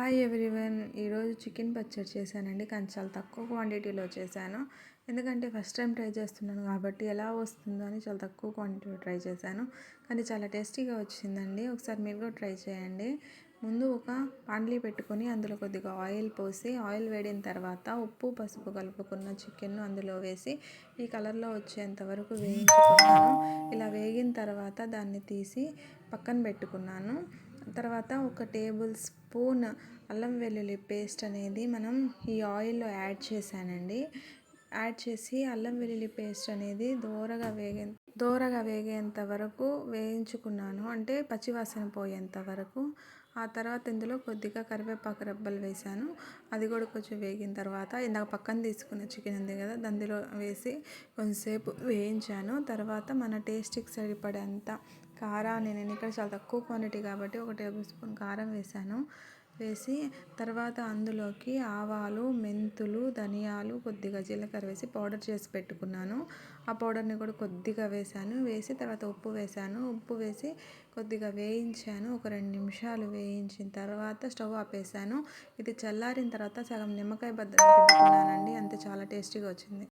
Hi everyone. ఈరోజు chicken పచ్చడి చేశానండి, కానీ చాలా తక్కువ క్వాంటిటీలో చేశాను. ఎందుకంటే ఫస్ట్ టైం ట్రై చేస్తున్నాను కాబట్టి ఎలా వస్తుందో అని చాలా తక్కువ క్వాంటిటీలో ట్రై చేశాను, కానీ చాలా టేస్టీగా వచ్చిందండి. ఒకసారి మీరు కూడా ట్రై చేయండి. ముందు ఒక పాండ్లీ పెట్టుకొని అందులో కొద్దిగా ఆయిల్ పోసి, ఆయిల్ వేడిన తర్వాత ఉప్పు పసుపు కలుపుకున్న చికెన్ను అందులో వేసి ఈ కలర్లో వచ్చేంత వరకు వేయించుకున్నాను. ఇలా వేగిన తర్వాత దాన్ని తీసి పక్కన పెట్టుకున్నాను. తర్వాత ఒక టేబుల్ స్పూన్ అల్లం వెల్లుల్లి పేస్ట్ అనేది మనం ఈ ఆయిల్లో యాడ్ చేశానండి. యాడ్ చేసి అల్లం వెల్లుల్లి పేస్ట్ అనేది దోరగా వేగేంత వరకు వేయించుకున్నాను, అంటే పచ్చివాసన పోయేంత వరకు. ఆ తర్వాత ఇందులో కొద్దిగా కరివేపాకు రెబ్బలు వేశాను. అది కూడా కొంచెం వేగిన తర్వాత ఇందాక పక్కన తీసుకున్న చికెన్ ఉంది కదా, అందులో వేసి కొంచెంసేపు వేయించాను. తర్వాత మన టేస్ట్కి సరిపడేంత కారాన్ని, నేను ఇక్కడ చాలా తక్కువ క్వాంటిటీ కాబట్టి ఒక టేబుల్ స్పూన్ కారం వేసి తర్వాత అందులోకి ఆవాలు, మెంతులు, ధనియాలు, కొద్దిగా జీలకర్ర వేసి పౌడర్ చేసి పెట్టుకున్నాను. ఆ పౌడర్ని కూడా కొద్దిగా వేసి తర్వాత ఉప్పు వేసి కొద్దిగా వేయించాను. ఒక 2 నిమిషాలు వేయించిన తర్వాత స్టవ్ ఆపేసాను. ఇది చల్లారిన తర్వాత సగం నిమ్మకాయ బద్దలు పిండుకున్నానండి, అంతే. చాలా టేస్టీగా వచ్చింది.